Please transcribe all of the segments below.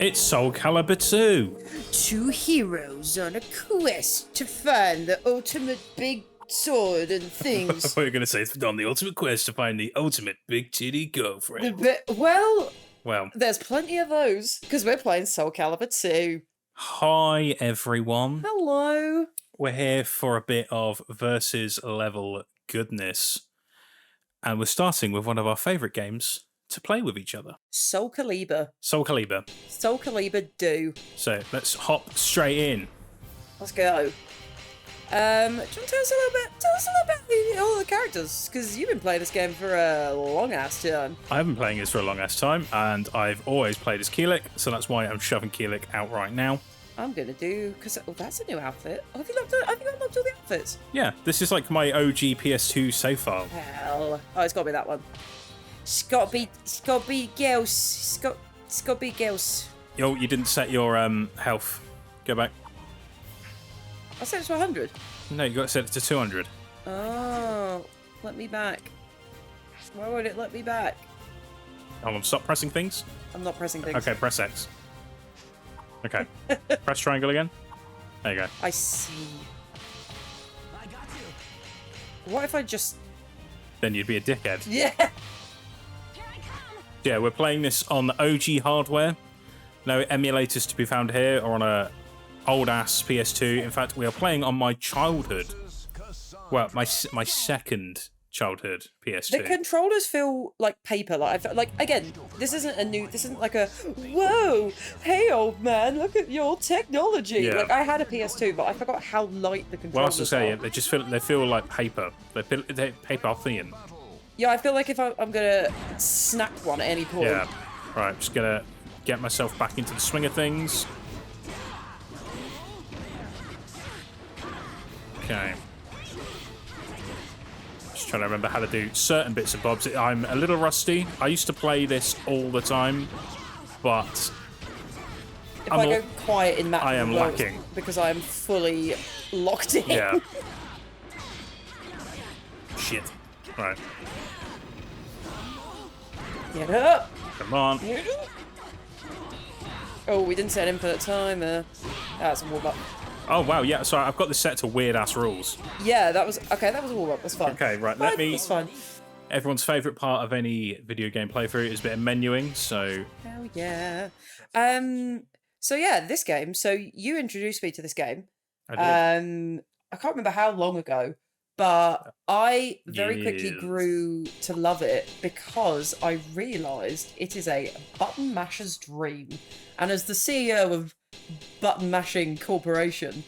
It's Soulcalibur Ii. Two heroes on a quest to find the ultimate big sword and I things. thought you were going to say it's on the ultimate quest to find the ultimate big titty girlfriend. Well, Well, there's plenty of those, because we're playing Soulcalibur Ii. hi everyone. Hello. We're here for a bit of versus level goodness. And we're starting with one of our favourite games to play with each other. Soulcalibur. Soulcalibur. Soulcalibur do. So let's hop straight in. Let's go. Do you want to tell us a little bit about all the characters? Because you've been playing this game for a long-ass time. I've been playing this for a long-ass time, and I've always played as Keelik, so that's why I'm shoving Keelik out right now. I'm going to do... Because that's a new outfit. Have you unlocked all the outfits? Yeah, this is like my OG PS2 save file. Hell. Oh, it's got to be that one. It's got to be girls. It's got to be girls. Yo, you didn't set your health. Go back. I said it's 100. No, you got to set it to 200. Oh, let me back. Why won't it let me back? Hold on, stop pressing things. I'm not pressing things. Okay, press X. Okay. Press triangle again. There you go. I see. What if I just... Then you'd be a dickhead. Yeah. Yeah, we're playing this on the OG hardware. No emulators to be found here or on a old-ass PS2. In fact, we are playing on my childhood. Well, my second childhood PS2. The controllers feel like paper. Again, this isn't like a, whoa, hey old man, look at your technology. Yeah. Like, I had a PS2, but I forgot how light the controllers Well, I was to say, are. they feel like paper. They're paper thin. Yeah, I feel like if I'm gonna snap one at any point. Yeah. Right, just gonna get myself back into the swing of things. Okay. Just trying to remember how to do certain bits and bobs. I'm a little rusty. I used to play this all the time, but If I go quiet in matches, I am lacking. because I am fully locked in. Yeah. Shit. Right. Get up. Come on. Get up. Oh, we didn't set an infinite timer. That's a warm up. Oh, wow, yeah, sorry, I've got this set to weird-ass rules. Yeah, that was a warm up. That's fine. Okay, right, That's fine. Everyone's favourite part of any video game playthrough is a bit of menuing, so... Hell yeah. So yeah, this game. So you introduced me to this game. I did. I can't remember how long ago, but I very quickly Years. grew to love it because I realised it is a button masher's dream. And as the CEO of Button Mashing Corporation,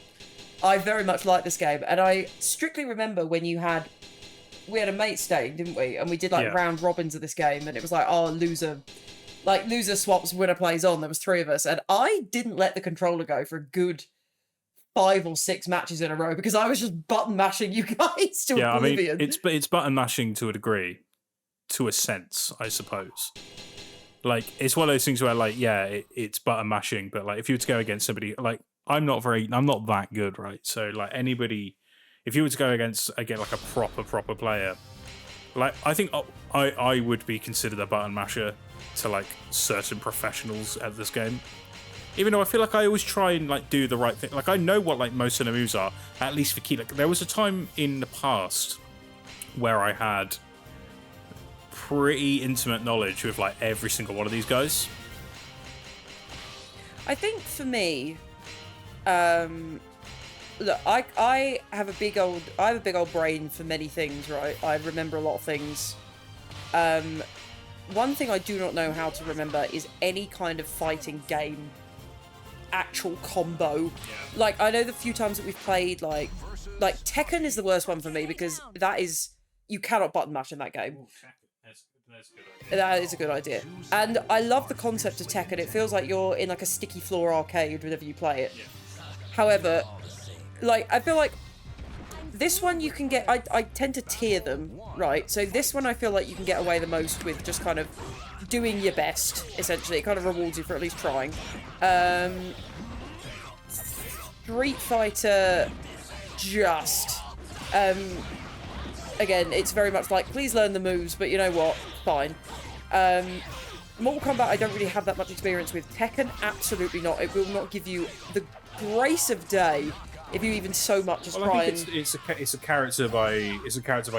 I very much like this game. And I strictly remember when we had a mate staying, didn't we? And we did round robins of this game, and it was like, oh, loser swaps, winner plays on. There was 3 of us, and I didn't let the controller go for a good 5 or 6 matches in a row because I was just button mashing you guys to oblivion. I mean, it's button mashing to a degree, to a sense, I suppose. Like, it's one of those things where, like, yeah, it's button mashing, but like, if you were to go against somebody, like, I'm not that good, right? So, like, anybody, if you were to go against like a proper player, like, I think I would be considered a button masher to like certain professionals at this game. Even though I feel like I always try and like do the right thing. Like, I know what like most of the moves are, at least for Keelik. There was a time in the past where I had pretty intimate knowledge with like every single one of these guys. I think for me, look, I have a big old brain for many things, right? I remember a lot of things. One thing I do not know how to remember is any kind of fighting game actual combo. Yeah. Like, I know the few times that we've played, like Tekken is the worst one for me because that is, you cannot button mash in that game. That's a good idea. That is a good idea. And I love the concept of Tekken. It feels like you're in like a sticky floor arcade whenever you play it. Yeah. However, like, I feel like this one you can get, I tend to tier them, right? So this one I feel like you can get away the most with just kind of doing your best, essentially. It kind of rewards you for at least trying. Street Fighter, just... again, it's very much like, please learn the moves, but you know what? Fine. Mortal Kombat, I don't really have that much experience with. Tekken, absolutely not. It will not give you the grace of day if you even so much as try. I think it's a character by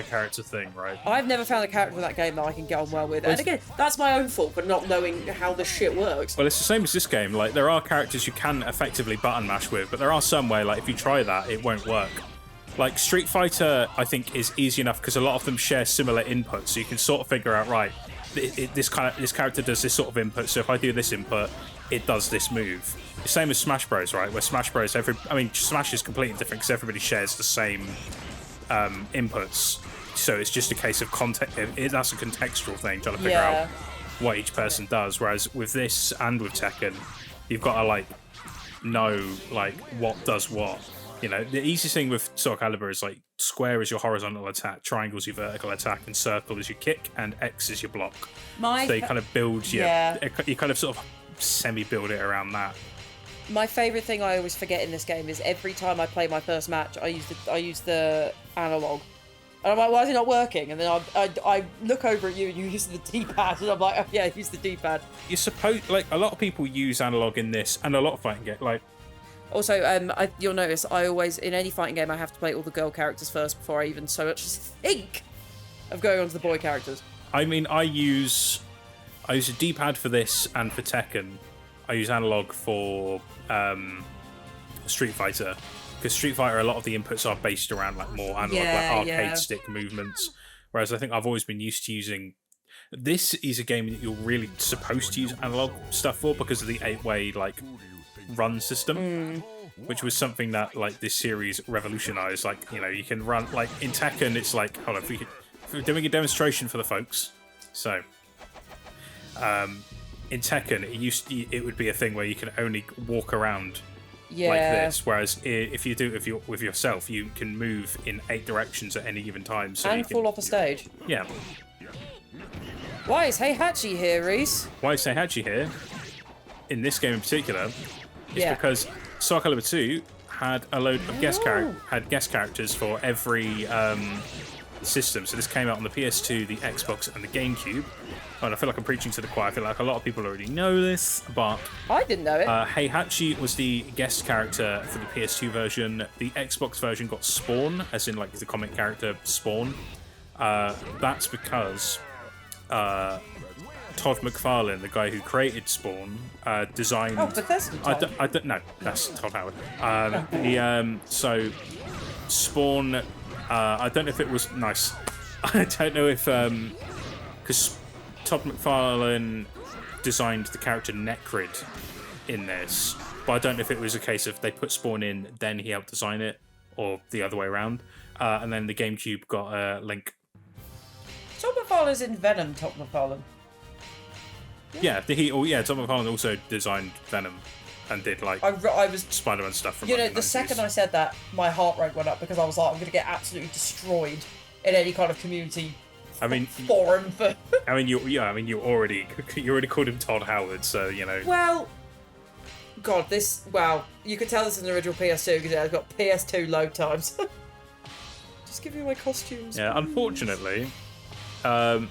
character thing, right? I've never found a character in that game that I can get on well with, and again, that's my own fault for not knowing how this shit works. Well, it's the same as this game. Like, there are characters you can effectively button mash with, but there are some where, like, if you try that, it won't work. Like, Street Fighter, I think, is easy enough because a lot of them share similar inputs, so you can sort of figure out, right, this character does this sort of input, so if I do this input, it does this move. The same as Smash Bros, right? Where Smash Bros, Smash is completely different because everybody shares the same inputs. So it's just a case of context. That's a contextual thing, trying to figure out what each person does. Whereas with this and with Tekken, you've got to like know like what does what. You know, the easiest thing with Soulcalibur is like square is your horizontal attack, triangle is your vertical attack, and circle is your kick, and X is your block. So you kind of build you kind of sort of semi-build it around that. My favourite thing I always forget in this game is every time I play my first match, I use the analog. And I'm like, why is it not working? And then I look over at you and you use the D-pad, and I'm like, oh yeah, use the D-pad. You're supposed, like, a lot of people use analog in this, and a lot of fighting games, like. Also, you'll notice I always, in any fighting game, I have to play all the girl characters first before I even so much as think of going on to the boy characters. I mean, I use a D-pad for this and for Tekken. I use analog for Street Fighter, because Street Fighter, a lot of the inputs are based around like more analog, like arcade stick movements. Whereas I think I've always been used to using. This is a game that you're really supposed to use analog stuff for because of the 8-way like run system, which was something that like this series revolutionized. Like, you know, you can run like in Tekken. It's like, hold on, if we're doing a demonstration for the folks, so. In Tekken, it would be a thing where you can only walk around like this, whereas if you do it with yourself, you can move in 8 directions at any given time. So and you can fall off a stage. Yeah. Why is Heihachi here, Reece? Why is Heihachi here? In this game in particular, is because Soulcalibur Ii had a load of guest characters for every system. So this came out on the PS2, the Xbox, and the GameCube. And I feel like I'm preaching to the choir. I feel like a lot of people already know this, but I didn't know it. Heihachi was the guest character for the PS2 version. The Xbox version got Spawn, as in like the comic character Spawn. That's because Todd McFarlane, the guy who created Spawn, designed. Oh, Bethesda. I don't know. That's Todd Howard. So Spawn. I don't know if it was nice. I don't know if because Todd McFarlane designed the character Necrid in this, but I don't know if it was a case of they put Spawn in, then he helped design it, or the other way around. And then the GameCube got Link. Todd McFarlane's in Venom. Todd McFarlane. Yeah, Todd McFarlane also designed Venom and did like I was Spider-Man stuff from the 90s. second I said that, my heart rate went up because I was like, I'm going to get absolutely destroyed in any kind of community forum for. you already called him Todd Howard, so you know. Well, God, you could tell this is an original PS2 because it's got PS2 load times. Just give me my costumes. Yeah, unfortunately, I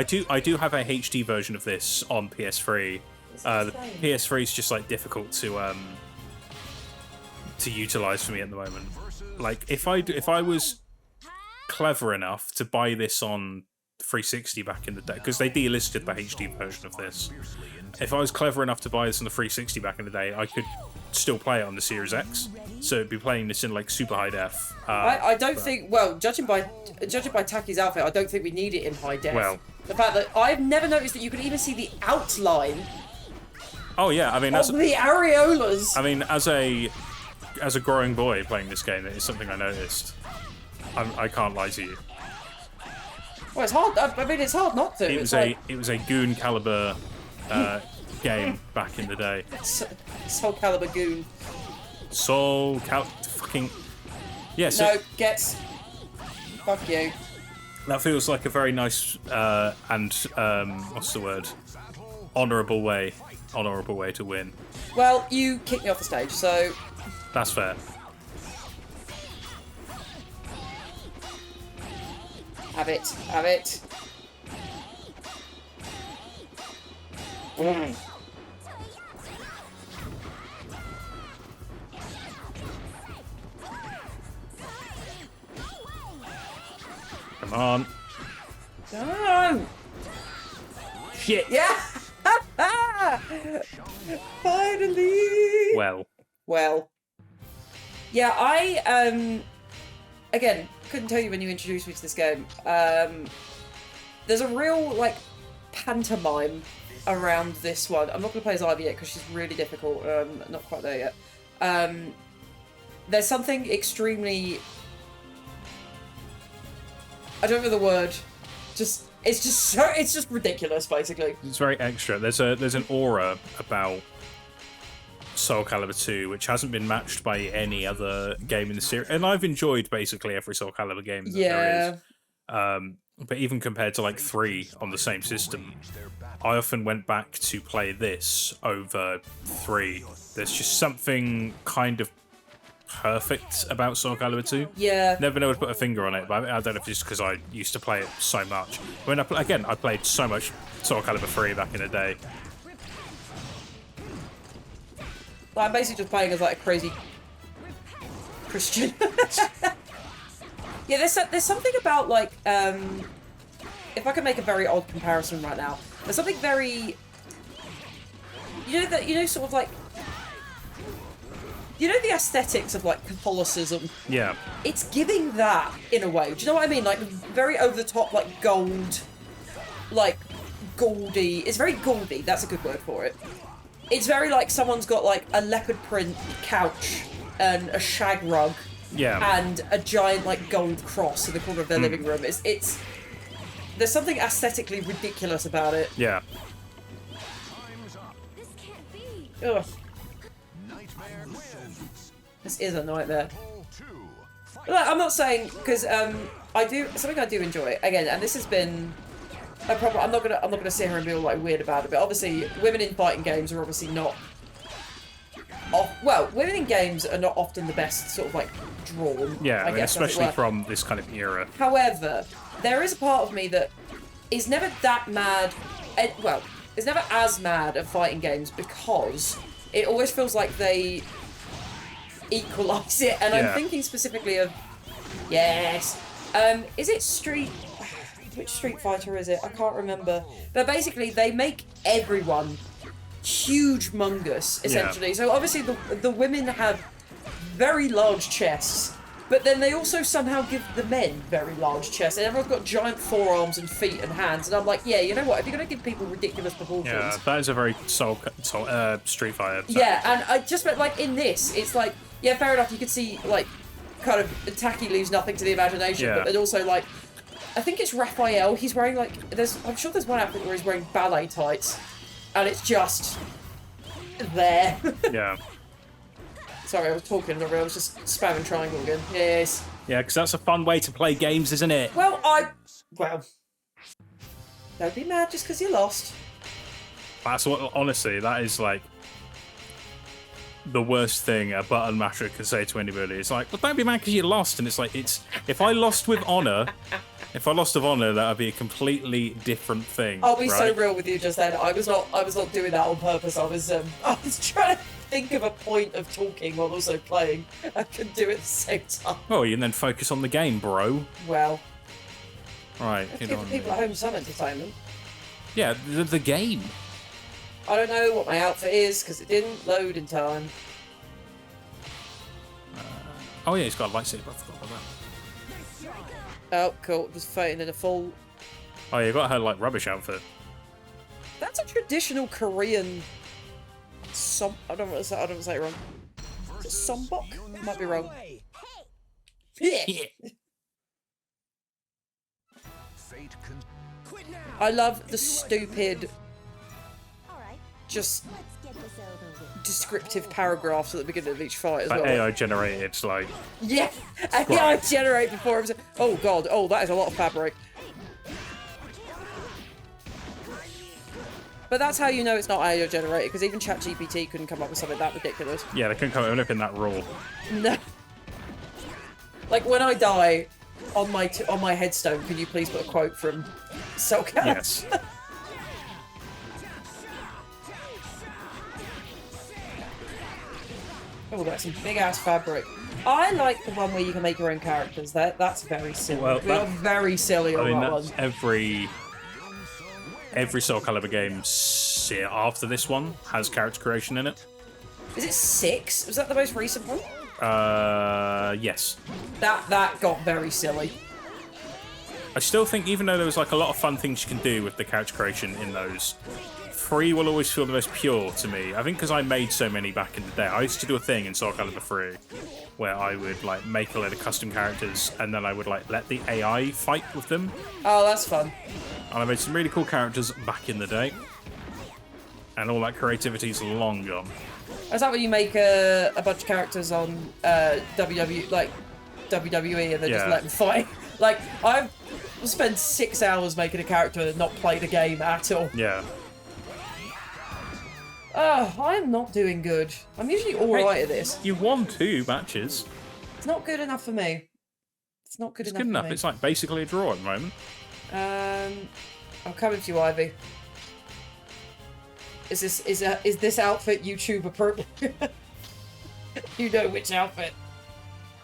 do have a HD version of this on PS3. The PS3 is just like difficult to utilize for me at the moment. Like if I was clever enough to buy this on 360 back in the day, because they delisted the HD version of this. If I was clever enough to buy this on the 360 back in the day, I could still play it on the Series X. So it'd be playing this in like super high def. I don't think. Well, judging by Taki's outfit, I don't think we need it in high def. Well, the fact that I've never noticed that you can even see the outline. Oh yeah, I mean, of the areolas. I mean, as a growing boy playing this game, it is something I noticed. I can't lie to you. Well, it's hard. I mean, it's hard not to. It was a Goon Caliber game back in the day. Soulcalibur Goon. Fucking yeah. So no, gets. Fuck you. That feels like a very nice and what's the word? Honourable way to win. Well, you kicked me off the stage, so that's fair. Have it. Come on. No! Shit. Yeah! Finally! Well. Yeah, I, again, couldn't tell you when you introduced me to this game. There's a real, like, pantomime around this one. I'm not going to play as Ivy yet because she's really difficult. Not quite there yet. There's something extremely... I don't know the word. It's just ridiculous, basically. It's very extra. There's an aura about Soulcalibur II which hasn't been matched by any other game in the series, and I've enjoyed basically every Soulcalibur game that there is. But even compared to like 3 on the same system, I often went back to play this over 3. There's just something kind of perfect about Soulcalibur 2. Yeah. Never been able to put a finger on it, but I don't know if it's just because I used to play it so much. When I played so much Soulcalibur 3 back in the day. I'm basically just playing as like a crazy Christian. Yeah, there's something about like if I can make a very odd comparison right now, there's something very sort of like the aesthetics of like Catholicism. Yeah. It's giving that in a way. Do you know what I mean? Like very over the top, like gold, like gaudy. It's very gaudy. That's a good word for it. It's very like someone's got like a leopard print couch and a shag rug. Yeah. And a giant like gold cross in the corner of their living room. It's there's something aesthetically ridiculous about it. Yeah. Ugh. This is a nightmare. Like, I'm not saying because I do enjoy again, and this has been a problem. I'm not gonna sit here and be all like weird about it, but obviously women in fighting games are obviously not. Well, women in games are not often the best sort of like drawn. Yeah, I guess, especially from this kind of era. However, there is a part of me that is never that mad. Well, is never as mad at fighting games because it always feels like they equalise it. And I'm thinking specifically of is it which Street Fighter is it? I can't remember. But basically, they make everyone huge-mongous, essentially. So obviously the women have very large chests, but then they also somehow give the men very large chests, and everyone's got giant forearms and feet and hands, and I'm like, yeah, you know what, if you're going to give people ridiculous proportions... Yeah, that is a very Street Fighter. Yeah, and I just meant, like, in this, it's like, yeah, fair enough, you could see, like, kind of, Taki leaves nothing to the imagination, but then also, like, I think it's Raphael, he's wearing, like, I'm sure there's one outfit where he's wearing ballet tights, and it's just there. Yeah. Sorry, I was talking, I was just spamming triangle again. Yes. Yeah, because that's a fun way to play games, isn't it? Well, don't be mad just because you lost. That's what, honestly, that is like the worst thing a button masher can say to anybody. It's like, well, don't be mad because you lost. And it's like, if I lost with honour, that would be a completely different thing. I'll be so real with you just then. I was not doing that on purpose. I was trying to think of a point of talking while also playing. I couldn't do it at the same time. Oh, you can then focus on the game, bro. Well. Right. Give the people at home some entertainment. Yeah, the game. I don't know what my outfit is because it didn't load in time. Oh yeah, he's got a lightsaber. I forgot about that. Oh, cool. Just fighting in a full... Oh, you got her, like, rubbish outfit. That's a traditional Korean... I don't want to say it wrong. Is it Sombok? Might be wrong. Yeah. I love the stupid... just... descriptive paragraphs at the beginning of each fight as well. AI generated, like... Yeah! AI generate before it was... Oh god, that is a lot of fabric. But that's how you know it's not AI generated, because even ChatGPT couldn't come up with something that ridiculous. Yeah, they couldn't come up with anything that raw. No. Like, when I die, on my headstone, can you please put a quote from Soulcalibur? Yes. Oh, that's some big ass fabric. I like the one where you can make your own characters. That's very silly. Well, We are very silly on that that's one. every Soul Calibur game after this one has character creation in it. Is it 6? Was that the most recent one? Yes. That got very silly. I still think, even though there was like a lot of fun things you can do with the character creation in those, 3 will always feel the most pure to me. I think because I made so many back in the day. I used to do a thing in Soulcalibur 3 where I would like make a load of custom characters and then I would like let the AI fight with them. Oh, that's fun. And I made some really cool characters back in the day. And all that creativity's long gone. Is that when you make a bunch of characters on WWE and then just let them fight? Like, I've spent 6 hours making a character and not played a game at all. Yeah. Oh, I'm not doing good. I'm usually alright at this. You won 2 matches. It's not good enough for me. It's not good enough. Good enough. For me. It's like basically a draw at the moment. I'm coming to you, Ivy. Is this outfit YouTube appropriate? You know which outfit.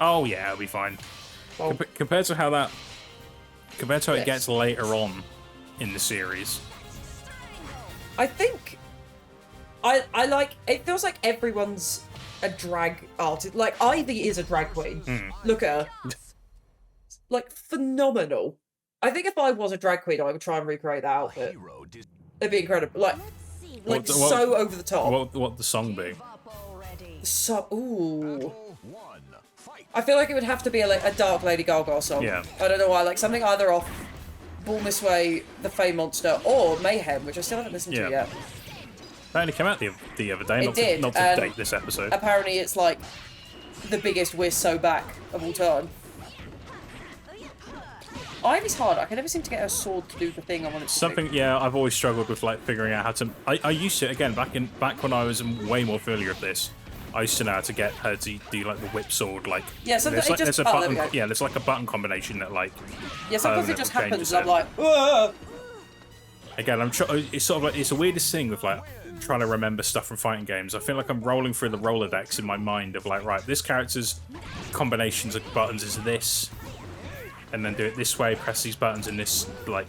Oh yeah, it'll be fine. Well, Compared to how Yes. it gets later on in the series. I think I like it. Feels like everyone's a drag artist. Like Ivy is a drag queen. Look at her. Like phenomenal. I think if I was a drag queen, I would try and recreate that outfit. It'd be incredible. Like so over the top. What the song be? So ooh. I feel like it would have to be a dark Lady Gaga song. Yeah. I don't know why. Like something either off Born This Way, The Fey Monster, or Mayhem, which I still haven't listened to yet. That only came out the other day. Not to date this episode. Apparently, it's like the biggest "We're So Back" of all time. Ivy's hard. I can never seem to get her sword to do the thing I want it to do. Yeah, I've always struggled with like figuring out how to. I used to again back when I was way more familiar with this. I used to know how to get her to do like the whip sword, like sometimes it just there's a button, there we go. there's like a button combination that like sometimes it just happens. it. And I'm like, Whoa! Again, it's sort of like it's the weirdest thing with like trying to remember stuff from fighting games. I feel like I'm rolling through the Rolodex in my mind of like, right, this character's combinations of buttons is this, and then do it this way, press these buttons in this like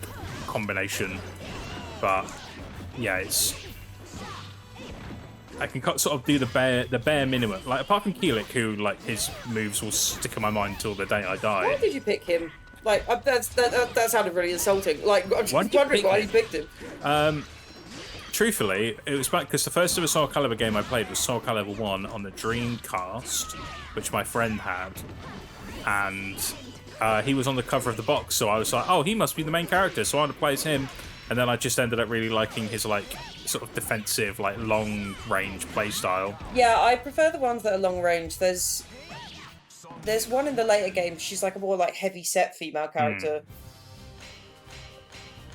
combination. But yeah, I can sort of do the bare minimum. Like apart from Keelik, who like his moves will stick in my mind till the day I die. Why did you pick him? Like that sounded really insulting. Like I'm just wondering why you picked him. Truthfully, it was back because the first ever Soul Calibur game I played was Soul Calibur 1 on the Dreamcast, which my friend had, and he was on the cover of the box. So I was like, oh, he must be the main character. So I wanted to play as him. And then I just ended up really liking his like sort of defensive, like long range play style. Yeah, I prefer the ones that are long range. There's one in the later games. She's like a more like heavy set female character.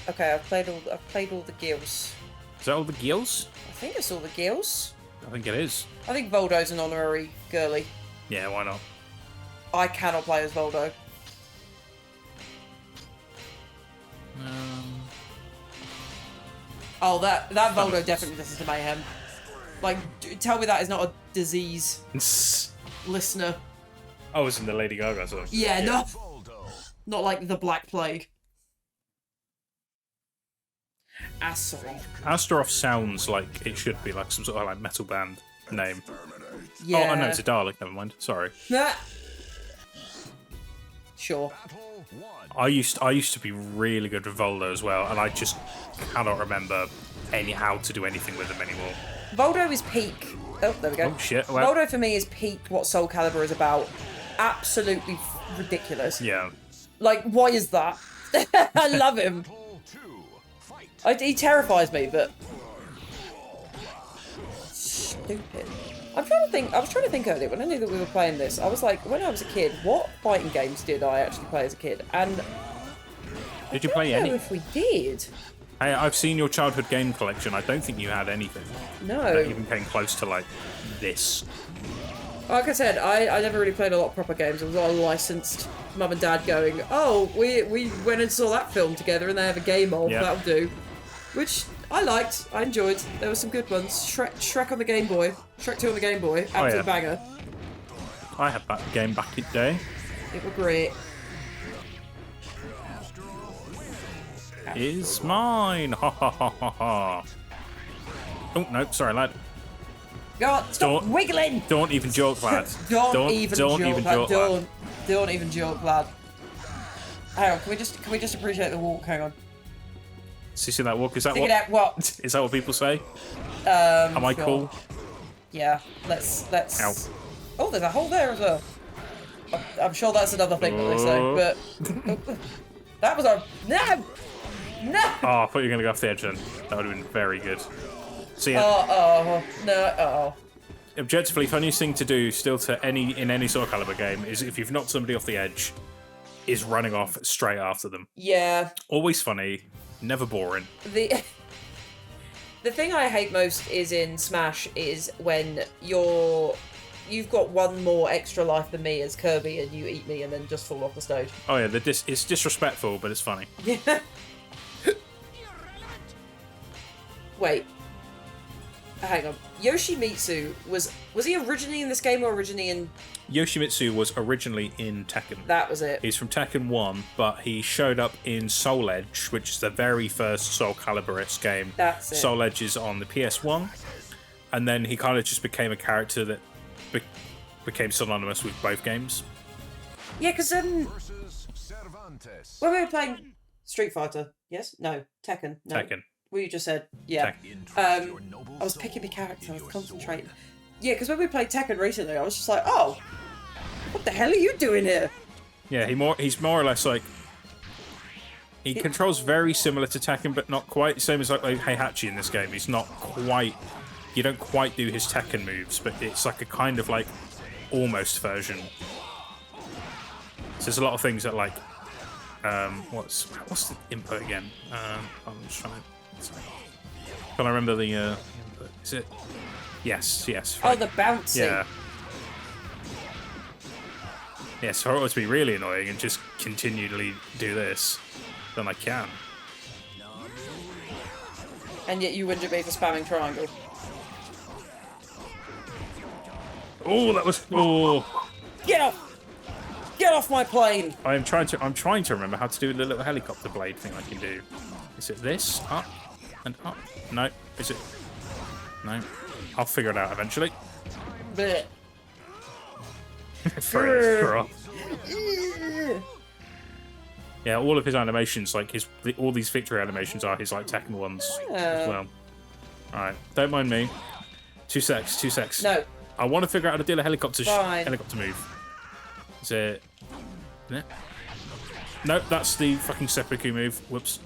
Okay, I've played all the gills. Is that all the gills? I think it's all the gills. I think it is. I think Voldo's an honorary girly. Yeah, why not? I cannot play as Voldo. Oh, that Voldo definitely listens to Mayhem. Like, tell me that is not a disease, listener. Oh, it's in the Lady Gaga song. Yeah, no, not like the Black Plague. Astaroth. Astaroth sounds like it should be like some sort of like metal band name. Yeah. Oh, no, it's a Dalek. Never mind. Sorry. Nah. Sure. I used to be really good with Voldo as well, and I just cannot remember how to do anything with him anymore. Voldo is peak. Oh, there we go. Oh shit! Well, Voldo for me is peak what Soul Calibur is about. Absolutely ridiculous. yeah. Like, why is that? I love him. He terrifies me, but stupid. I was trying to think earlier when I knew that we were playing this. I was like, when I was a kid, what fighting games did I actually play as a kid? And Did you play I don't any? know if we did. Hey, I've seen your childhood game collection. I don't think you had anything No. that even came close to like this. Like I said, I never really played a lot of proper games. It was all licensed. Mum and Dad going, oh, we went and saw that film together and they have a game of, Yeah. that'll do. Which, I enjoyed. There were some good ones. Shrek on the Game Boy. Shrek 2 on the Game Boy. Absolute banger. I had that game back in the day. It was great. Is mine. Ha ha ha ha ha. Oh, no, sorry, lad. God, stop wiggling! Don't even joke, lad. Don't even joke, lad. Don't even joke, lad. Hang on, can we just appreciate the walk? Hang on. See that walk? Is that Figured out what? Is that what people say? Am I cool? Yeah. Let's. Ow. Oh, there's a hole there as well. I'm sure that's another thing that they say, but that was a no. Oh, I thought you were gonna go off the edge then. That would have been very good. See ya. No. Objectively, funniest thing to do still in any Soulcalibur game is if you've knocked somebody off the edge, is running off straight after them. Yeah. Always funny, never boring. The thing I hate most is in Smash is when you've got one more extra life than me as Kirby and you eat me and then just fall off the stage. Oh yeah, it's disrespectful, but it's funny. Yeah. Wait. Hang on. Yoshimitsu was he originally in this game or originally in... Yoshimitsu was originally in Tekken. That was it. He's from Tekken 1, but he showed up in Soul Edge, which is the very first Soulcalibur game. That's it. Soul Edge is on the PS1, and then he kind of just became a character that became synonymous with both games. Yeah, because when we were playing Street Fighter, yes? No. Tekken. No. Tekken. Well, you just said, yeah. I was picking the character, I was concentrating. Yeah, because when we played Tekken recently, I was just like, oh, what the hell are you doing here? Yeah, he's more or less like... He controls very similar to Tekken, but not quite. Same as like Heihachi in this game. He's not quite... You don't quite do his Tekken moves, but it's like a kind of like almost version. So there's a lot of things that like... what's the input again? I'm just trying to... Can I remember the input? Is it? Yes. Oh, Right. the bouncing. Yeah. Yeah, so it would be really annoying and just continually do this. Then I can. And yet you wouldn't at me for spamming triangle. Oh, that was... Oh. Get off! Get off my plane! I'm trying to remember how to do the little helicopter blade thing I can do. Is it this? Up and up? No. Is it? No. I'll figure it out eventually. Blech. Throw up. Yeah, all of his animations, like all these victory animations are his like Tekken ones as well. Alright, don't mind me. 2 secs. No. I want to figure out how to do a helicopter move. Is it? Yeah. Nope, that's the fucking seppuku move. Whoops.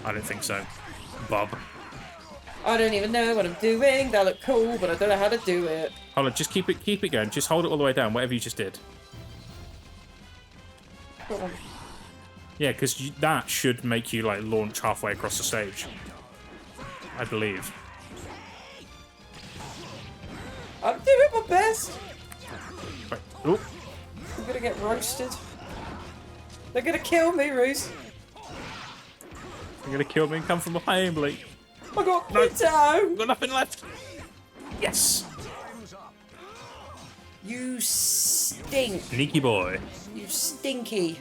I don't think so. Bob. I don't even know what I'm doing. That look cool, but I don't know how to do it. Hold on, just keep it going. Just hold it all the way down, whatever you just did. Yeah, because that should make you like launch halfway across the stage. I believe. I'm doing my best. Right. Ooh. I'm gonna get roasted. They're gonna kill me, Reece. You're gonna kill me and come from behind, Blake. I got hit down. I've got nothing left. Yes. You stink. Sneaky boy. You stinky.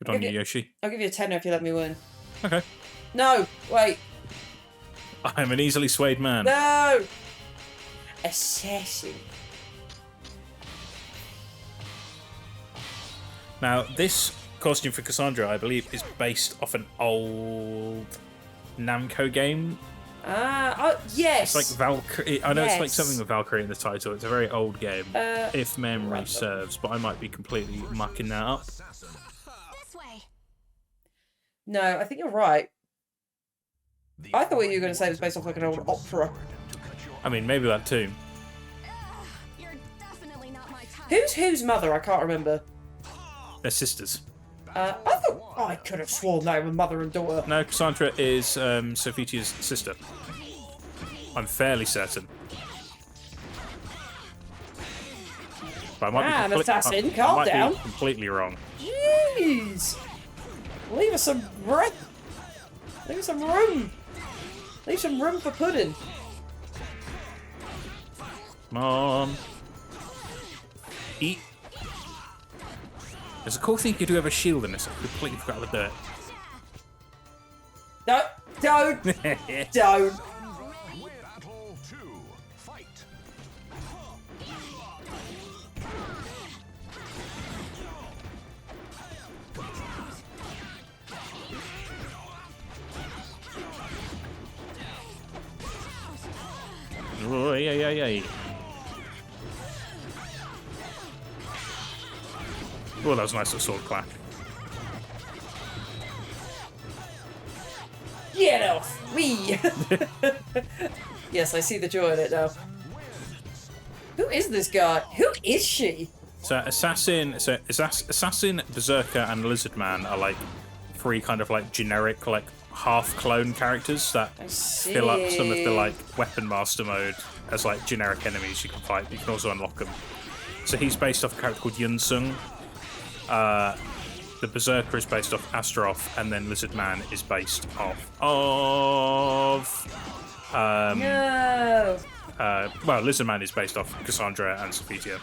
Good on you, Yoshi. I'll give you a tenner if you let me win. Okay. No, wait. I'm an easily swayed man. No. Assassin. Now, this costume for Cassandra, I believe, is based off an old Namco game. Yes. It's like Valkyrie. I know it's like Yes. something with Valkyrie in the title. It's a very old game, if memory random. serves, but I might be completely mucking that up. This way. No, I think you're right. I thought what you were going to say was based off like an old opera. I mean, maybe that too. You're definitely not my type. Who's mother? I can't remember. They're sisters. I thought I could have sworn they were mother and daughter. No, Cassandra is Sophitia's sister. I'm fairly certain. But I might be assassin, I calm might down. be completely wrong. Jeez. Leave us some breath. Leave some room. Leave some room for pudding. Come on. Eat. There's a cool thing you can do with a shield in this. I completely forgot about the No, don't. dirt. Don't. Battle 2. Fight. Oh, yeah. Oh, that was a nice little sword clap. Get off me. Yes, I see the joy in it now. Who is this guy? Who is she? So assassin, berserker, and lizard man are like three kind of like generic like half clone characters that fill up some of the like weapon master mode as like generic enemies you can fight. You can also unlock them. So he's based off a character called Yunsung. The berserker is based off Astaroth, and then lizard man is based off No. well, lizard man is based off Cassandra and Sophia.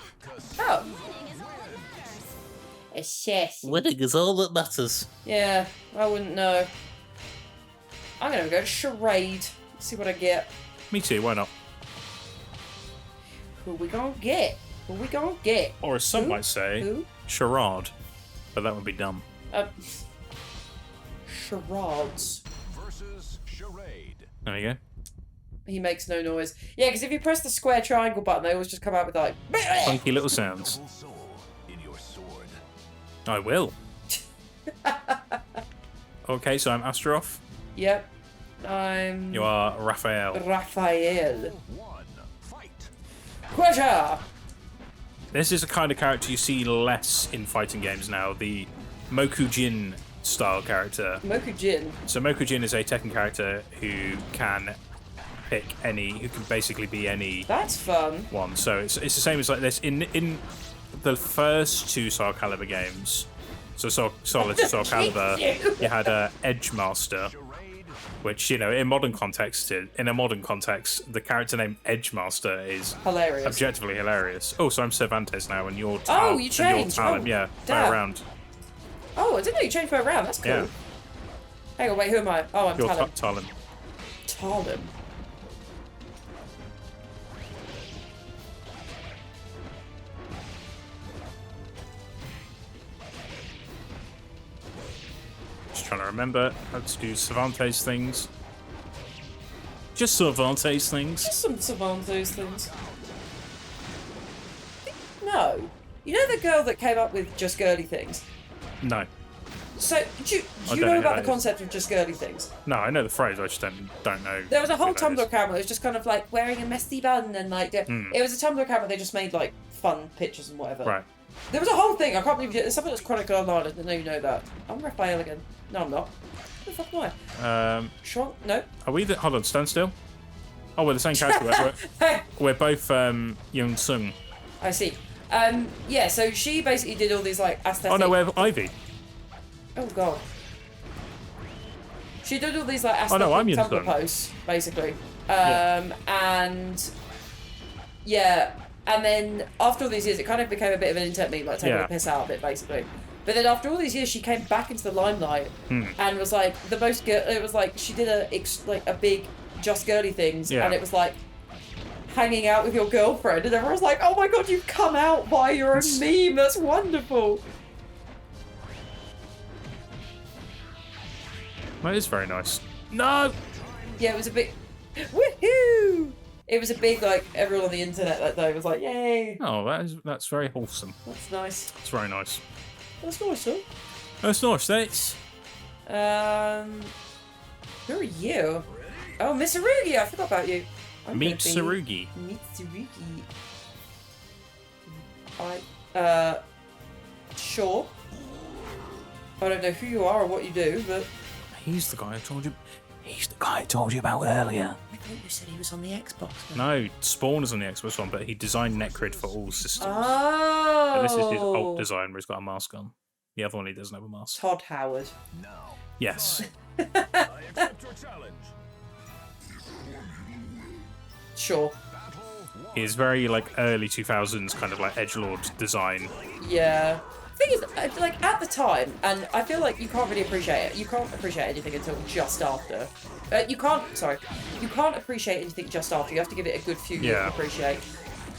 Oh. Assess. Winning is all that matters. Yeah, I wouldn't know. I'm gonna go to charade. See what I get. Me too. Why not? Who we gonna get? Who we gonna get? Or as some Who? might say, Who? charade. But that would be dumb. Charades. Versus charade. There you go. He makes no noise. Yeah, because if you press the square triangle button, they always just come out with like. Funky little sounds. Double soul in your sword. I will. Okay, so I'm Astaroth. Yep. I'm. You are Raphael. Raphael. 1. Fight. Quasha! This is a kind of character you see less in fighting games now. The Mokujin style character. Mokujin. So Mokujin is a Tekken character who can pick who can basically be any That's fun. one. So it's the same as like this in the first two Soulcalibur games. So Solid Soulcalibur, you had a Edge Master, which in a modern context, the character named Edge Master is Hilarious. objectively hilarious. Oh, so I'm Cervantes now, and you're Oh, you changed. Talon, Oh, yeah, damn. way around. Oh, I didn't know you changed per round. That's cool. Yeah. Hang on, wait, who am I? Oh, I'm You're Talon. Talon. Talon. Just trying to remember how to do Cervantes things. Just Cervantes things. Just some Cervantes things. No. You know the girl that came up with just girly things? No, So, do you don't know know about that the is. concept of just girly things? no, I know the phrase. I just don't know. There was a whole who that Tumblr is. account where it was just kind of like wearing a messy bun and like it was a Tumblr account where they just made like fun pictures and whatever. Right. There was a whole thing. I can't believe there's something that's chronicled online. I didn't know you know that. I'm Raphael again. No, I'm not. Who the fuck am I? Sean? No. Are we hold on, stand still. Oh, we're the same character. we're both Young Sung. I see. Yeah. So she basically did all these like aesthetic. Oh no, we're Ivy. Oh god. She did all these like Oh, aesthetic no, I'm Tumblr Yun-Sun. posts, basically. Yeah. And yeah, and then after all these years, it kind of became a bit of an internet meme, like taking Yeah. the piss out of it, basically. But then after all these years, she came back into the limelight and was like the most. It was like she did a big just girly things, Yeah. and it was like hanging out with your girlfriend, and everyone was like, "Oh my god, you've come out by your own meme. That's wonderful." That is very nice. No. Yeah, it was a big woohoo! It was a big like everyone on the internet that day was like, "Yay!" Oh, that's very wholesome. That's nice. It's very nice. That's nice, huh? That's nice. Thanks. Who are you? Oh, Miss Arugi, I forgot about you. I'm Meet gonna be- Sarugi. Meet Sarugi. Sure. I don't know who you are or what you do, but He's the guy I told you. He's the guy I told you about earlier. I thought you said he was on the Xbox. No, Spawn is on the Xbox One, but he designed Netgrid for all systems. Oh. And this is his alt design where he's got a mask on. The other one, he doesn't have a mask. Todd Howard. Now, Yes. I accept your challenge. Sure. Battle 1. He's very like early 2000s kind of like edgelord design. Yeah. Thing is, like at the time, and I feel like you can't really appreciate it. You can't appreciate anything until just after. You can't appreciate anything just after. You have to give it a good few years to appreciate.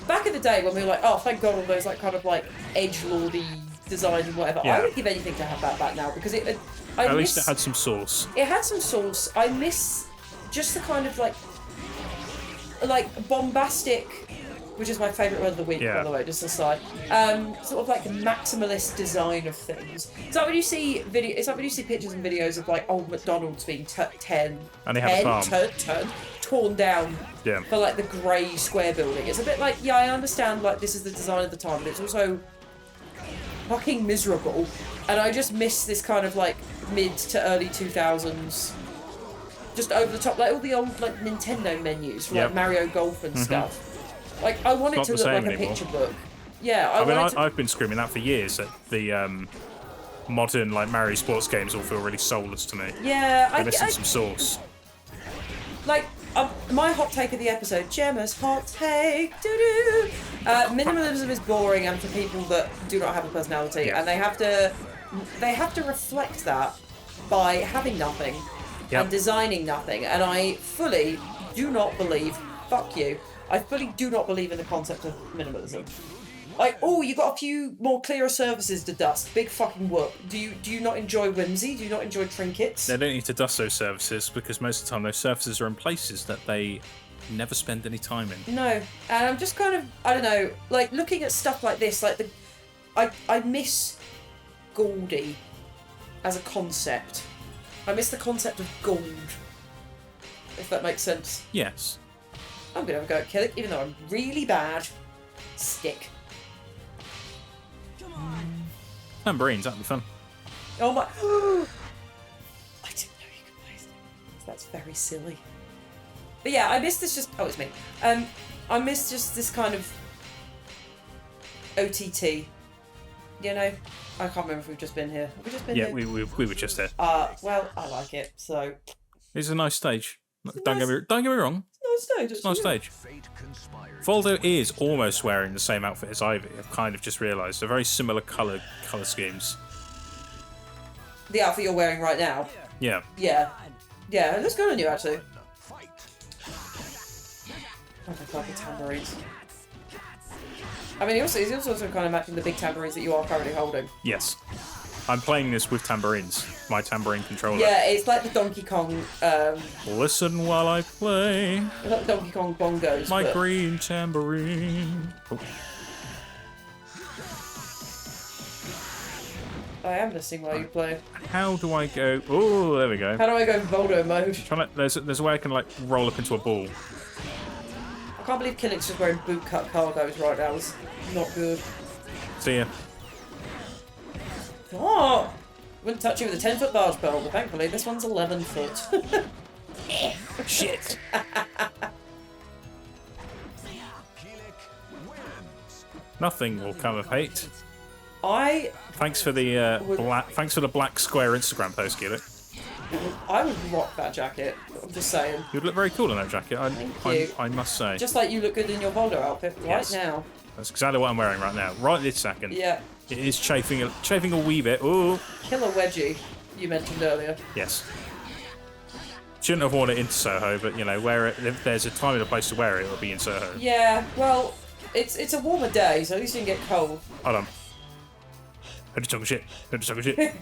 Back in the day when we were like, oh, thank God, all those like kind of like edgelordy designs and whatever. I would give anything to have that back now because At least it had some sauce. It had some sauce. I miss just the kind of like bombastic, which is my favourite word of the week, by the way, just aside. Sort of like maximalist design of things. It's like when you see pictures and videos of like old McDonald's being And they have a farm. torn down Yeah. for like the grey square building. It's a bit like, yeah, I understand like this is the design of the time, but it's also fucking miserable. And I just miss this kind of like mid to early 2000s. Just over the top, like all the old like Nintendo menus for like Mario Golf and stuff. Like I want it to look like a picture book. Yeah, I've been screaming that for years. That the modern like Mario sports games all feel really soulless to me. Yeah, They're missing some sauce. Like my hot take of the episode, Gemma's hot take. Doo-doo. Minimalism is boring, and for people that do not have a personality, and they have to reflect that by having nothing. And designing nothing, and I fully do not believe. Fuck you. I fully do not believe in the concept of minimalism. Like, oh, you got a few more clearer surfaces to dust. Big fucking whoop. Do you not enjoy whimsy? Do you not enjoy trinkets? They don't need to dust those surfaces because most of the time those surfaces are in places that they never spend any time in. No, and I'm just kind of, I don't know, like looking at stuff like this, like I miss Goldie as a concept. I miss the concept of gold, if that makes sense. Yes. I'm gonna have a go at Killick, even though I'm really bad. Stick. Tambourines, that'd be fun. Oh my! I didn't know you could play sticks. That's very silly. But yeah, I miss this. It's me. I miss just this kind of OTT. You know, I can't remember if we've just been here. Have we just been here? Yeah, we were just there. Well, I like it. So. It's a nice stage. Don't get me wrong. It's a nice stage. It's a nice stage. Fate conspired. Voldo is almost wearing the same outfit as Ivy. I've kind of just realised they're very similar colour schemes. The outfit you're wearing right now. Yeah. Yeah. Yeah, it looks good on you actually. Fight. Oh my god, the tambourines. I mean, he's also kind of matching the big tambourines that you are currently holding. Yes. I'm playing this with tambourines. My tambourine controller. Yeah, it's like the Donkey Kong. Listen while I play. It's like the Donkey Kong bongos. My but... green tambourine. Oh. I am listening while you play. How do I go? Oh, there we go. How do I go Voldo mode? There's a way I can like roll up into a ball. I can't believe Killick's just wearing bootcut cargos right now. It's not good. See ya. Oh! Wouldn't touch you with a 10-foot barge pole, but thankfully this one's 11 foot. Shit. Nothing will come of hate. Thanks for the black square Instagram post, Gillick. I would rock that jacket. I'm just saying. You'd look very cool in that jacket. Thank you. I must say. Just like you look good in your Voldo outfit right now. That's exactly what I'm wearing right now. Right this second. Yeah. It is chafing a wee bit. Ooh. Killer wedgie you mentioned earlier. Yes. Shouldn't have worn it into Soho, but you know, wear it. If there's a time and a place to wear it, it'll be in Soho. Yeah. Well, it's a warmer day, so at least you can get cold. Hold on. Heard to talk shit. Heard to talk shit.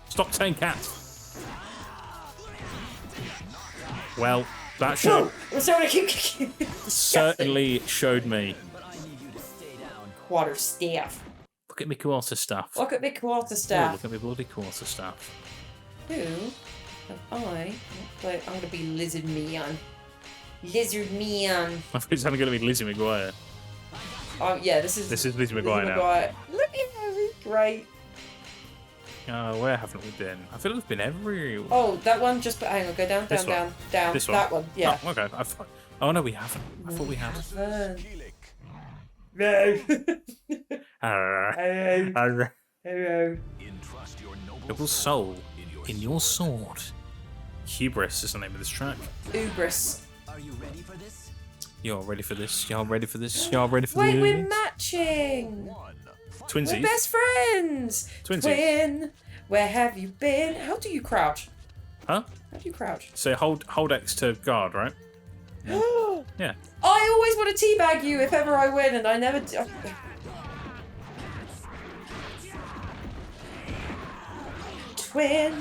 Stop saying cat. Well, that showed. Certainly showed me. Quarter staff. Look at me quarter staff. Look at me quarter Oh, staff. look at me bloody quarter staff. Who am I? Wait, I'm gonna be Lizard Man. Lizard Man. I thought it's only going to be Lizzie McGuire. Oh yeah, this is Lizzie McGuire now. Look at her, he's great. Where haven't we been? I feel like we've been everywhere. Oh, that one. Just hang on. Go down, This down, one. down, down. This one. That one. Yeah. Oh, okay. Oh no, we haven't. I thought we had. No. Entrust your Noble soul in your sword. Hubris is the name of this track. Ubris. Are you ready for this? Y'all ready for this? Y'all ready for this? Y'all ready for Wait, this? we're matching. Twinsies. We're best friends. Twinsies. Twin, where have you been? How do you crouch? Huh? How do you crouch? So hold X to guard, right? Yeah. I always want to teabag you if ever I win, and I never do. Twin,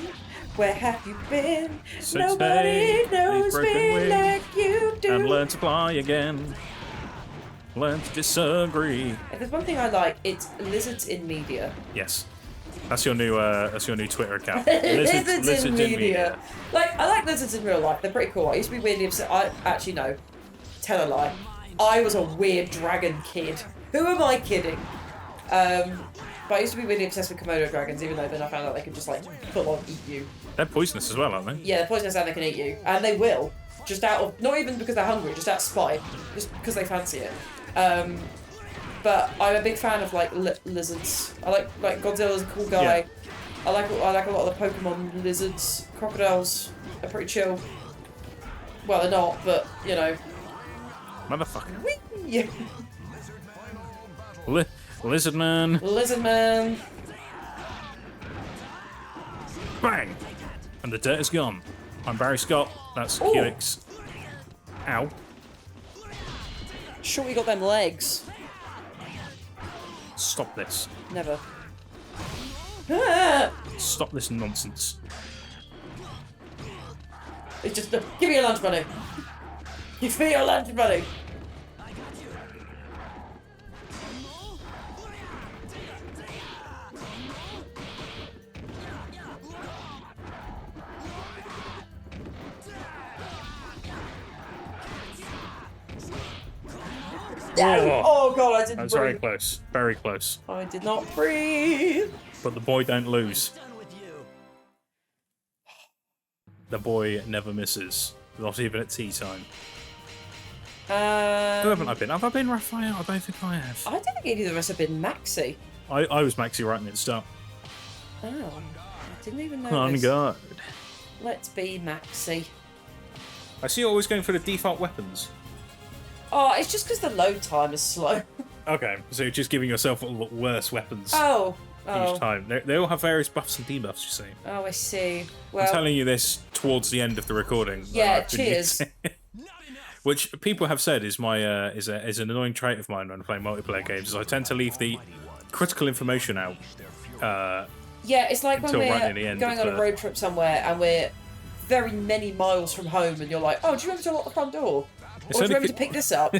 where have you been? So Nobody take knows these broken me wings like you do. And learn to fly again. Learn to disagree. If there's one thing I like, it's lizards in media. Yes. That's your new Twitter account. Lizards in media. Like, I like lizards in real life. They're pretty cool. I used to be weirdly obsessed. I actually no. Tell a lie. I was a weird dragon kid. Who am I kidding? But I used to be really obsessed with Komodo dragons, even though then I found out they could just like full on eat you. They're poisonous as well, aren't they? Yeah, they're poisonous and they can eat you, and they will. Just out of not even because they're hungry, just out of spite, just because they fancy it. But I'm a big fan of like lizards. I like Godzilla's a cool guy. Yeah. I like a lot of the Pokemon lizards. Crocodiles are pretty chill. Well, they're not, but you know. Motherfucker. Yeah. Lizard man. Lizard man. Bang! And the dirt is gone. I'm Barry Scott. That's Ooh. QX. Ow. Sure, you got them legs. Stop this. Never. Ah! Stop this nonsense. It's just give me your lunch money. Give me your lunch money. Oh god, I didn't That's breathe. very close. Very close. I did not breathe. But the boy don't lose. The boy never misses. Not even at tea time. Who haven't I been? Have I been Raphael? I don't think I have. I don't think any of us have been Maxi. I was Maxi right at the start. Oh, I didn't even know. On guard. Let's be Maxi. I see you always going for the default weapons. Oh, it's just because the load time is slow. Okay, so you're just giving yourself worse weapons Oh. each time. They all have various buffs and debuffs, you see. Oh, I see. I'm Well, telling you this towards the end of the recording. Yeah, I've been cheers. using- Which people have said is my is an annoying trait of mine when playing multiplayer games. Is I tend to leave the critical information out. yeah, it's like when until right we're near the end going of on a the- road trip somewhere and we're very many miles from home and you're like, oh, do you remember to lock the front door? It's Or do you only remember c- to pick this up?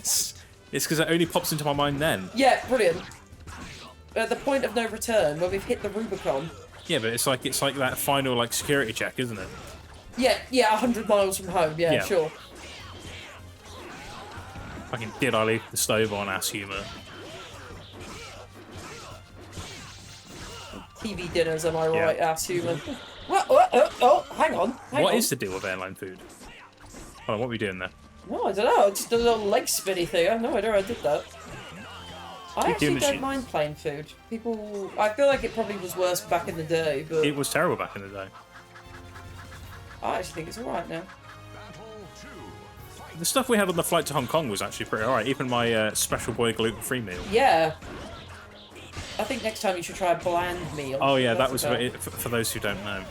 It's because it only pops into my mind then. Yeah, brilliant. At the point of no return, where we've hit the Rubicon. Yeah, but it's like that final like security check, isn't it? Yeah, 100 miles from home. Yeah, Yeah. sure. Fucking did I leave the stove on? Ass humour. TV dinners, am I Yeah. right, ass human? What? Hang on. What is the deal with airline food? Hold on, what are we doing there? No, I don't know. Just a little leg spinny thing. I have no idea I did that. I Keep actually doing the don't shit. mind plain food. I feel like it probably was worse back in the day, but It was terrible back in the day. I actually think it's alright now. The stuff we had on the flight to Hong Kong was actually pretty alright. Even my Special Boy gluten-free meal. Yeah. I think next time you should try a bland meal. Oh yeah, that That's was about- for those who don't know.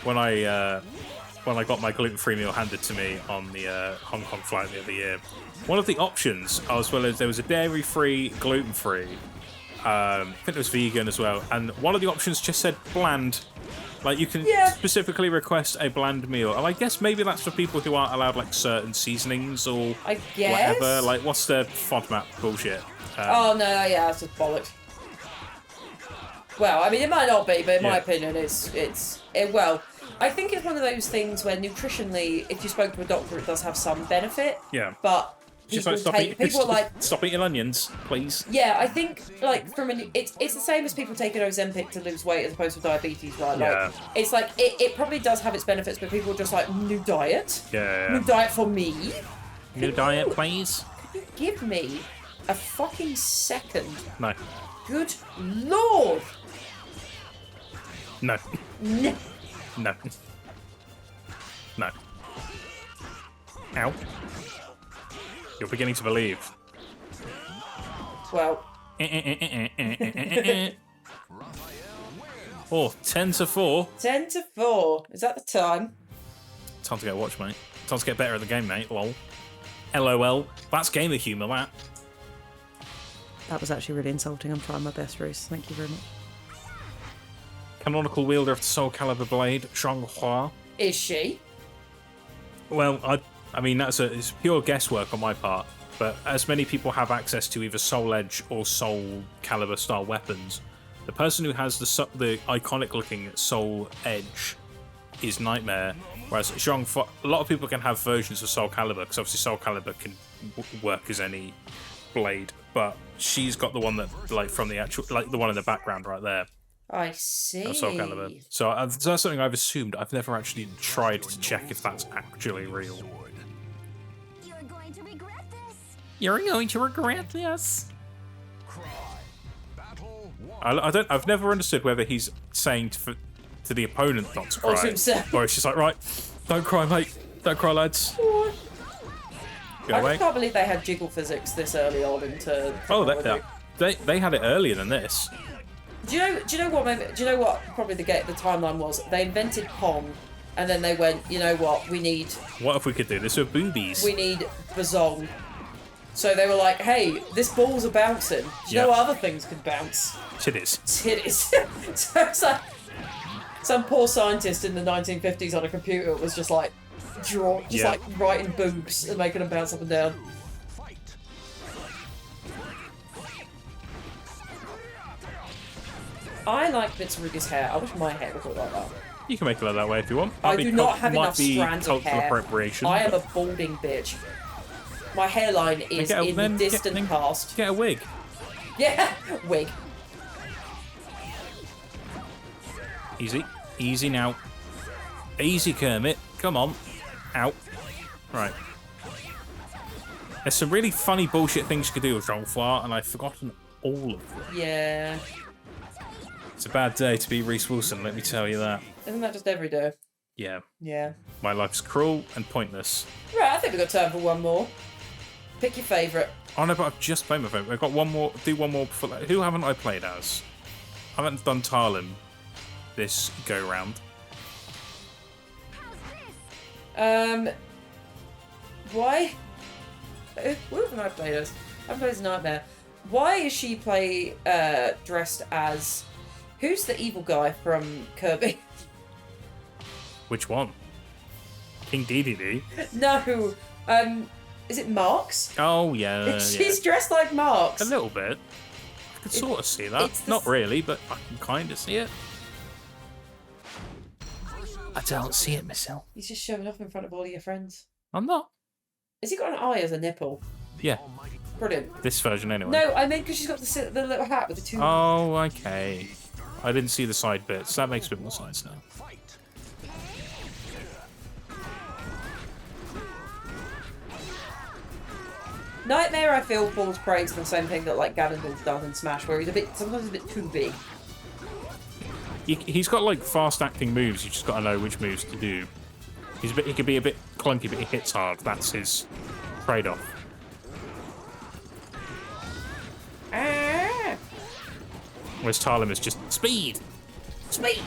When I got my gluten-free meal handed to me on the Hong Kong flight the other year, one of the options there was a dairy-free, gluten-free. I think it was vegan as well, and one of the options just said bland. Like you can Yeah. specifically request a bland meal, and I guess maybe that's for people who aren't allowed like certain seasonings or I guess. whatever. Like what's the FODMAP bullshit? Oh no, yeah, that's just bollocks. Well, I mean, it might not be, but in my Yeah. opinion, well, I think it's one of those things where nutritionally, if you spoke to a doctor, it does have some benefit. Yeah. But Just people like people are like, stop eating onions, please. yeah, I think like it's the same as people taking Ozempic to lose weight as opposed to diabetes, right? Like, Yeah. it's like it probably does have its benefits, but people are just like new diet, Yeah. new diet for me. New diet, please. Give me A fucking second. No. Good lord. No. No. No. No. Ow. You're beginning to believe. Well, Oh, 10-4. 10-4. Is that the time? Time to get a watch, mate. Time to get better at the game, mate. Lol. LOL. That's gamer humour, that. That was actually really insulting. I'm trying my best, Reece. Thank you very much. Canonical wielder of the Soulcalibur blade, Zhonghua. Is she? Well, I mean, it's pure guesswork on my part, but as many people have access to either Soul Edge or Soul Calibur style weapons, the person who has the iconic looking Soul Edge is Nightmare, whereas Zhonghua, a lot of people can have versions of Soul Calibur, because obviously Soul Calibur can work as any blade, but she's got the one that, like, from the actual, like, the one in the background right there. I see. Of Soul Calibur. So that's something I've assumed. I've never actually tried to check if that's actually real. You're going to regret this. You're going to regret this. Cry. Battle 1. I've never understood whether he's saying to the opponent not to cry, Or to himself. or it's just like, right, don't cry, mate, don't cry, lads. Go I away. just can't believe they had jiggle physics this early on into. Oh, technology. they had it earlier than this. Do you know what? Probably the timeline was. They invented Pong, and then they went. You know what? We need What if we could do this with boobies? bazong. So they were like, hey, this ball's a bouncing. Do you know Yeah. what other things can bounce? Titties. Titties. So it's like some poor scientist in the 1950s on a computer was just like Yeah. like writing boobs and making them bounce up and down. Fight. I like Mitsurugi's hair. I wish my hair would look like that. You can make it look that way if you want. I do not have might enough be strands of cultural hair. appropriation. I am a balding bitch. My hairline is in the distant past. Get a wig. Yeah, wig. Easy. Easy now. Easy, Kermit. Come on. Out. Right. There's some really funny bullshit things you could do with Zhonghua, and I've forgotten all of them. Yeah. It's a bad day to be Reece Wilson, let me tell you that. Isn't that just every day? Yeah. Yeah. My life's cruel and pointless. Right, I think we've got time for one more. Pick your favourite. Oh no, but I've just played my favourite. I've got one more. Do one more before that. Who haven't I played as? I haven't done Talim this go round. Why? Who haven't I played as? I haven't played as Nightmare. Why is she dressed as... Who's the evil guy from Kirby? Which one? King Dedede? No. Is it Marks? Oh yeah. She's dressed like Marks. A little bit. I could sort of see that. it's the Not really, but I can kind of see it. I don't see it myself. He's just showing off in front of all of your friends. I'm not. Has he got an eye as a nipple? Yeah, Brilliant. this version anyway. No, I mean because she's got the little hat with the two... Oh, okay. I didn't see the side bits. That makes a bit more sense now. Fight. Nightmare, I feel, falls prey to the same thing that like Ganondorf does in Smash, where he's sometimes a bit too big. He's got like fast acting moves. You just got to know which moves to do. He can be a bit clunky, but he hits hard. That's his trade-off. Ah! Whereas Talim is just speed. Sweet.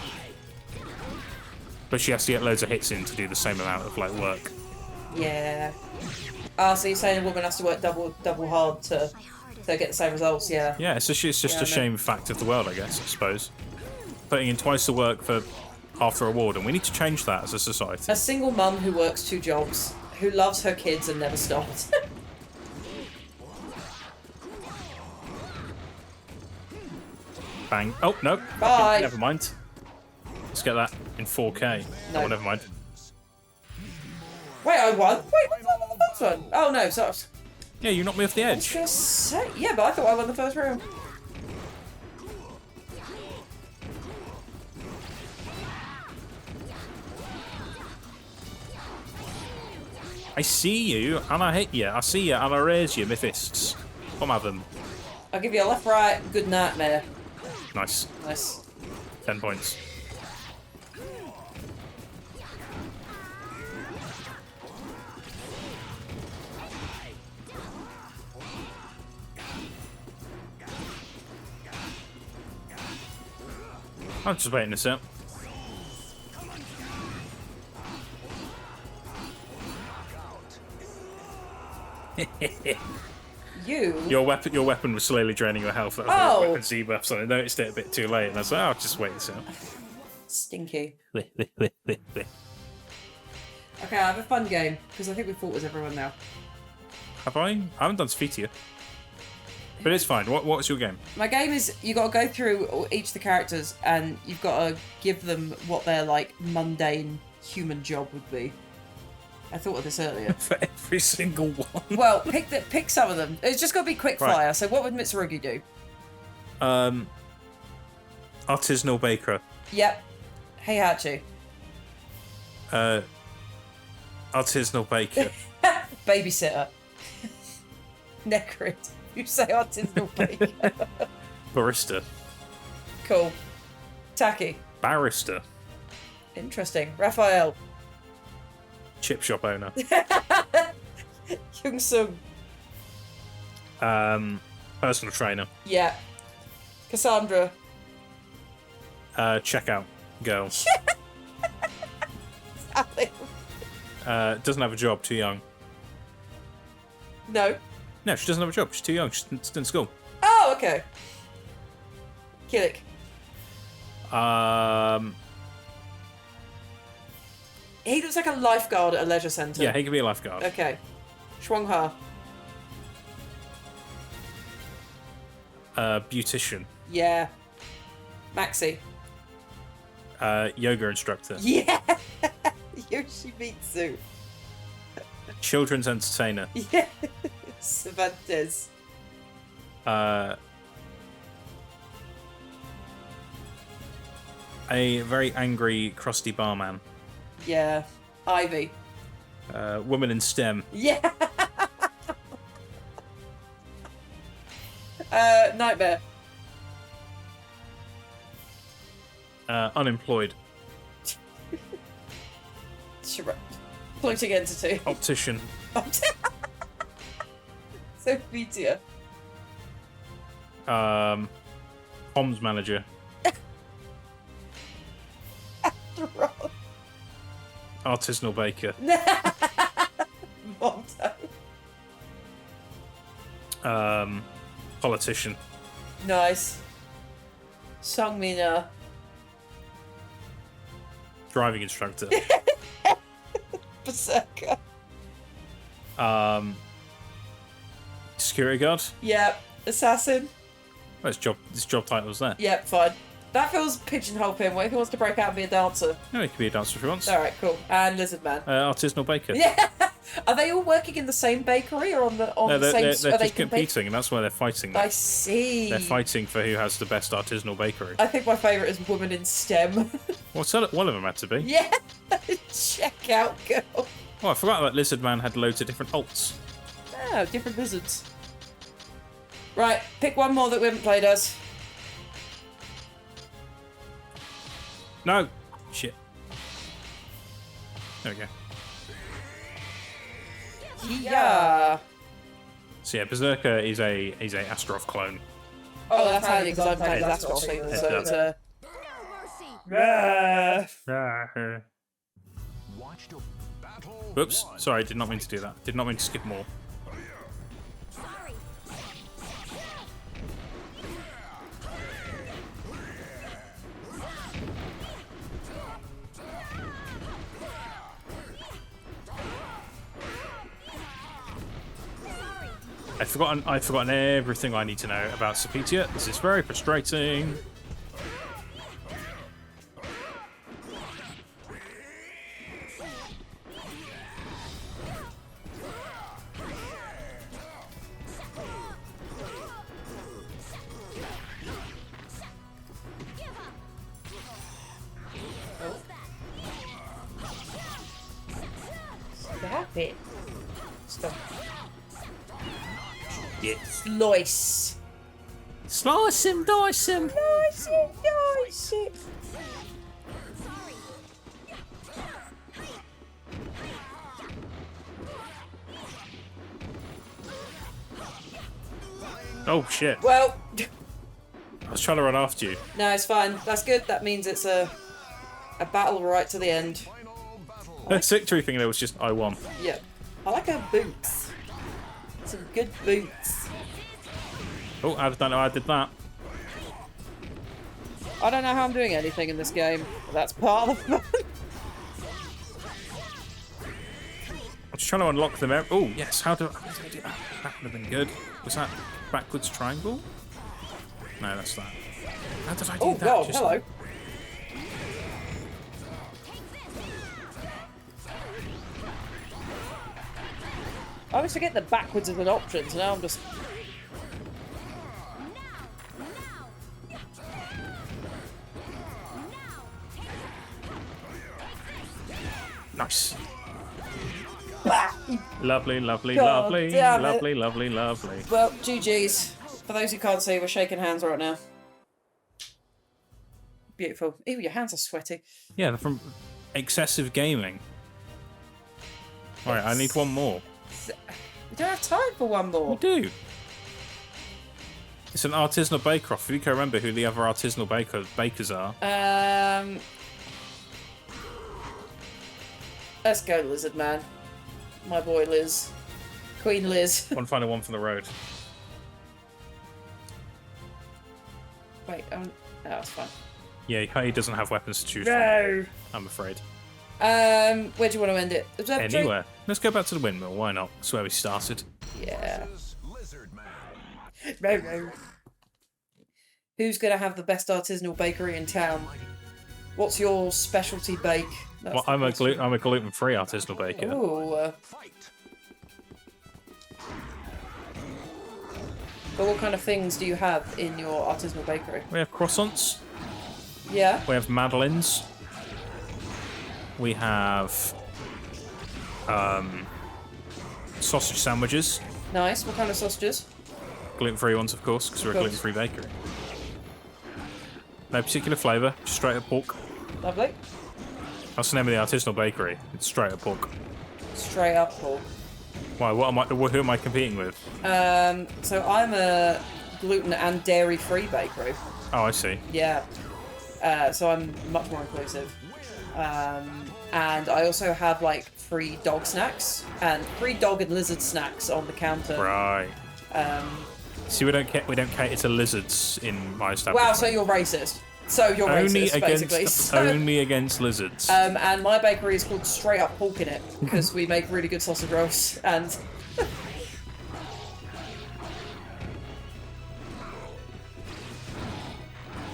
But she has to get loads of hits in to do the same amount of like work. Yeah. Ah, so you're saying a woman has to work double hard to get the same results? Yeah. Yeah, it's just Yeah, a shame fact of the world, I guess. I suppose putting in twice the work for half the reward, and we need to change that as a society. A single mum who works 2 jobs, who loves her kids and never stops. Bang. Oh no. Bye. Never mind. Let's get that in 4K. No. Oh, never mind. Wait, I won. Wait, what won the first one? Oh no, so I was Yeah, you knocked me off the edge. gonna say, yeah, but I thought I won the first round. I see you, and I hit you. I see you, and I raise you, my fists. Come have them. I'll give you a left, right, good nightmare. Nice. Nice. 10 points. I'm just waiting this out. Your weapon was slowly draining your health. That was the weapon debuff, so I noticed it a bit too late, and I was like, "Oh, I'll just wait this out." Stinky. Okay, I have a fun game because I think we've fought with everyone now. Have I? I haven't done Sphetia. But it's fine. What's your game? My game is you got to go through each of the characters and you've got to give them what their like mundane human job would be. I thought of this earlier. For every single one. Well, pick some of them. It's just got to be quick fire. Right. So what would Mitsurugi do? Artisanal baker. Yep. Heihachi. Artisanal baker. Babysitter. Necrid. You say artisanal baker. Barista. Cool. Taki. Barrister. Interesting. Raphael. Chip shop owner. Young Sung. Personal trainer. Yeah. Cassandra. Checkout girl. Doesn't have a job, too young. No. No, she doesn't have a job. She's too young. She's still in school. Oh, okay. Killick. He looks like a lifeguard at a leisure centre. Yeah, he could be a lifeguard. Okay. Shuang Ha. Beautician. Yeah. Maxi. Yoga instructor. Yeah. Yoshimitsu. Children's entertainer. Yeah. Cervantes. A very angry, crusty barman. Yeah. Ivy. Woman in STEM. Yeah. Nightmare. Unemployed. Floating entity. Optician. Sophia. Comms manager. Artisanal baker. Monto. Politician. Nice. Sungmina. Driving instructor. Berserker. Security guard. Yep. Assassin. Well, his job title's there. Yep, fine. That feels pigeonhole him. What if he wants to break out and be a dancer? No, he could be a dancer if he wants. Alright, cool. And Lizard Man. Artisanal baker. Yeah. Are they all working in the same bakery or on the same? They're are they just competing, and that's why they're fighting. I see. They're fighting for who has the best artisanal bakery. I think my favourite is Woman in STEM. Well, one of them had to be. Yeah. Check out, girl. Oh, I forgot that Lizard Man had loads of different alts. Oh, different lizards. Right, pick one more that we haven't played as. No! Shit. There we go. Yeah. So yeah, Berserker is a Astaroth clone. Oh, that's handy because I'm playing as Astaroth, so it's a... Whoops, sorry, did not mean to do that. Did not mean to skip more. I've forgotten everything I need to know about Sophia. This is very frustrating. Stop it. Stop. Yeah. Slice. Slice him, dice him. Slice it, dice it. Oh shit! Well, I was trying to run after you. no, it's fine. That's good. That means it's a battle right to the end. The victory thing there was just I won. Yeah. I like her boots. Some good boots. Oh, I don't know how I did that. I don't know how I'm doing anything in this game, but that's part of the fun. I'm just trying to unlock them. Oh yes, how did I do that? That would have been good. Was that backwards triangle? No, that's that. How did I do Oh, that? God, Just- hello. I always forget that backwards is an option, so now I'm just... Nice. Lovely, lovely, God lovely, damn it. lovely, lovely, lovely. Well, GG's. For those who can't see, we're shaking hands right now. Beautiful. Ew, your hands are sweaty. Yeah, they're from excessive gaming. Alright, I need one more. We don't have time for one We more. do. It's an artisanal bake-off. If you can remember who the other artisanal bakers are. Let's go, Lizard Man. My boy Liz. Queen Liz. One final one from the road. Wait, no, that's fine. Yeah, he doesn't have weapons to choose from, No. I'm afraid. Where do you want to end it? Observatory? Anywhere. Let's go back to the windmill. Why not? That's where we started. Yeah. Lizard Man. No. Who's going to have the best artisanal bakery in town? What's your specialty bake? That's Well, the I'm a question. gluten-free artisanal baker. Ooh. Fight. But what kind of things do you have in your artisanal bakery? We have croissants. Yeah. We have madeleines. We have sausage sandwiches. Nice. What kind of sausages? Gluten-free ones, of course, because we're a Of course. gluten-free bakery. No particular flavour, just straight up pork. Lovely. That's the name of the artisanal bakery. It's straight up pork. Straight up pork. Why? Who am I competing with? So I'm a gluten and dairy-free bakery. Oh, I see. Yeah. So I'm much more inclusive. And I also have like free dog snacks and free dog and lizard snacks on the counter. Right. See, we don't cater to lizards in my establishment. Wow, so you're racist. So you're only racist, basically. against So, only against lizards. and my bakery is called Straight Up Pork in It because we make really good sausage rolls and.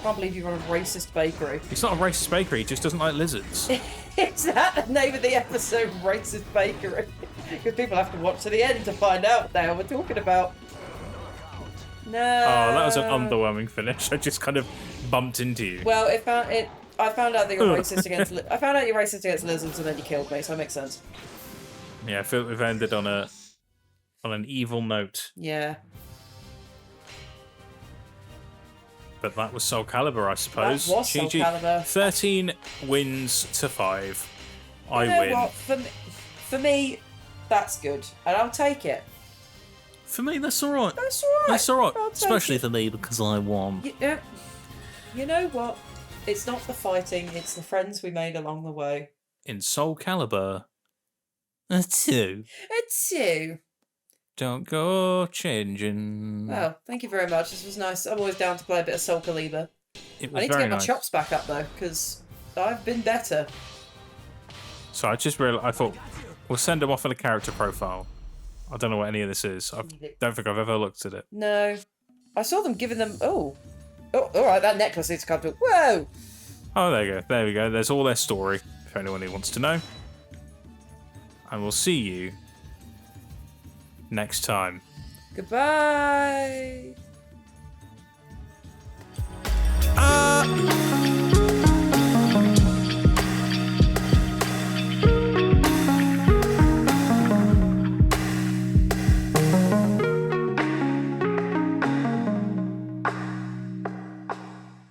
Can't believe you run a racist bakery. It's not a racist bakery. It just doesn't like lizards. Is that the name of the episode, Racist Bakery? Because people have to watch to the end to find out what the hell we're talking about. No. Oh, that was an underwhelming finish. I just kind of bumped into you. Well, I found out that you're racist against. I found out you're racist against lizards, and then you killed me. So it makes sense. Yeah, I feel we've ended on an evil note. Yeah. But that was Soulcalibur, I suppose. That was GG. Soulcalibur. 13 wins to 5. I You know win. what? For me, that's good, and I'll take it. For me, that's all right. That's all right. That's all right. I'll take Especially it. for me because I won. You know what? It's not the fighting; it's the friends we made along the way. In Soulcalibur, a 2. It's you. Don't go changing. Well, thank you very much. This was nice. I'm always down to play a bit of Soulcalibur. It I was need to very get my nice. chops back up though, because I've been better. So I just realized, I thought, we'll send him off in a character profile. I don't know what any of this is. I don't think I've ever looked at it. No, I saw them giving them. Oh, all right. That necklace needs to come to. Whoa. Oh, there you go. There we go. There's all their story, if anyone who wants to know. And we'll see you next time. Goodbye.